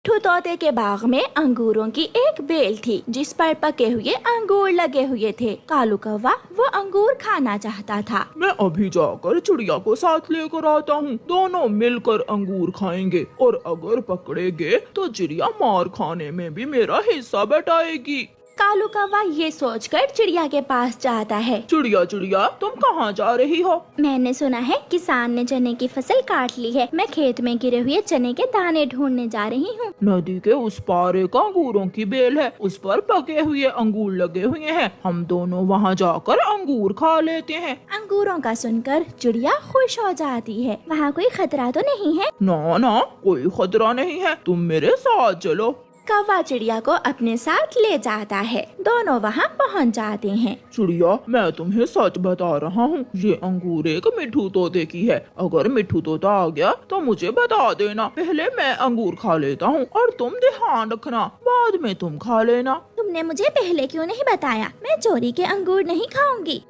मिट्ठू तोते के बाग में अंगूरों की एक बेल थी जिस पर पके हुए अंगूर लगे हुए थे। कालू कौवा वो अंगूर खाना चाहता था। मैं अभी जाकर चिड़िया को साथ लेकर आता हूँ, दोनों मिलकर अंगूर खाएंगे और अगर पकड़े गए तो चिड़िया मार खाने में भी मेरा हिस्सा बटाएगी। कालू कौवा ये सोचकर चिड़िया के पास जाता है। चिड़िया चिड़िया तुम कहाँ जा रही हो? मैंने सुना है किसान ने चने की फसल काट ली है, मैं खेत में गिरे हुए चने के दाने ढूंढने जा रही हूँ। नदी के उस पार एक अंगूरों की बेल है, उस पर पके हुए अंगूर लगे हुए हैं, हम दोनों वहाँ जाकर अंगूर खा लेते हैं। अंगूरों का सुनकर चिड़िया खुश हो जाती है। वहाँ कोई खतरा तो नहीं है? ना ना, कोई खतरा नहीं है, तुम मेरे साथ चलो। कौवा चिड़िया को अपने साथ ले जाता है। दोनों वहाँ पहुँच जाते हैं। चिड़िया मैं तुम्हें सच बता रहा हूँ, ये अंगूर एक मिट्ठू तोते की है। अगर मिट्ठू तोता आ गया तो मुझे बता देना, पहले मैं अंगूर खा लेता हूँ और तुम ध्यान रखना, बाद में तुम खा लेना। तुमने मुझे पहले क्यों नहीं बताया? मैं चोरी के अंगूर नहीं खाऊंगी।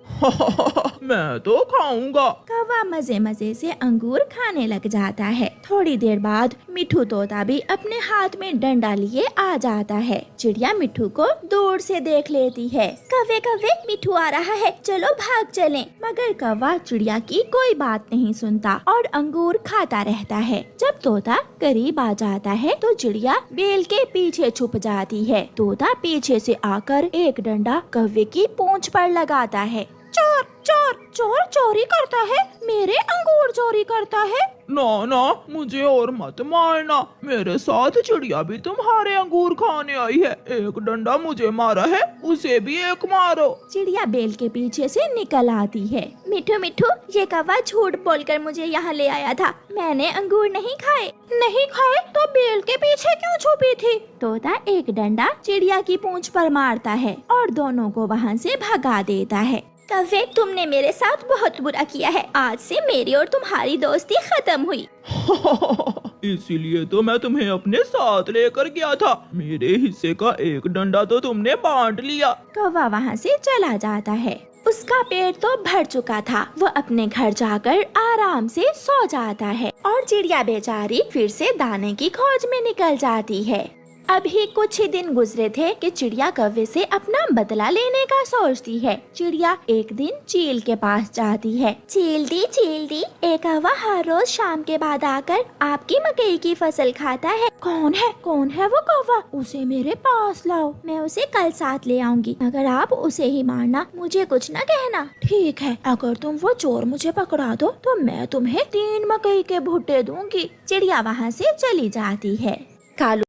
मैं तो खाऊंगा। कौवा मजे मजे से अंगूर खाने लग जाता है। थोड़ी देर बाद मिट्ठू तोता भी अपने हाथ में डंडा लिए आ जाता है। चिड़िया मिट्ठू को दूर से देख लेती है। कौवे कौवे मिट्ठू आ रहा है, चलो भाग चलें। मगर कौवा चिड़िया की कोई बात नहीं सुनता और अंगूर खाता रहता है। जब तोता करीब आ जाता है तो चिड़िया बेल के पीछे छुप जाती है। तोता पीछे से आकर एक डंडा कौवे की पूंछ पर लगाता है। चोर चोर चोर चोरी करता है, मेरे अंगूर चोरी करता है। ना ना, मुझे और मत मारना, मेरे साथ चिड़िया भी तुम्हारे अंगूर खाने आई है। एक डंडा मुझे मारा है, उसे भी एक मारो। चिड़िया बेल के पीछे से निकल आती है। मिट्ठू मिट्ठू, ये कौवा झूठ बोलकर मुझे यहाँ ले आया था, मैंने अंगूर नहीं खाए। नहीं खाए तो बेल के पीछे क्यों छुपी थी? तोता एक डंडा चिड़िया की पूंछ पर मारता है और दोनों को वहाँ से भगा देता है। कौवे, तुमने मेरे साथ बहुत बुरा किया है, आज से मेरी और तुम्हारी दोस्ती खत्म हुई। इसीलिए तो मैं तुम्हें अपने साथ लेकर गया था, मेरे हिस्से का एक डंडा तो तुमने बांट लिया। कौवा वहाँ से चला जाता है। उसका पेट तो भर चुका था, वो अपने घर जाकर आराम से सो जाता है और चिड़िया बेचारी फिर से दाने की खोज में निकल जाती है। अभी कुछ ही दिन गुजरे थे कि चिड़िया कौवे से अपना बदला लेने का सोचती है। चिड़िया एक दिन चील के पास जाती है। चील दी, एक कौवा हर रोज शाम के बाद आकर आपकी मकई की फसल खाता है। कौन है वो कौवा? उसे मेरे पास लाओ, मैं उसे कल साथ ले आऊंगी। अगर आप उसे ही मारना, मुझे कुछ न कहना। ठीक है, अगर तुम वो चोर मुझे पकड़ा दो तो मैं तुम्हें 3 मकई के भुट्टे दूंगी। चिड़िया वहाँ से चली जाती है। कालू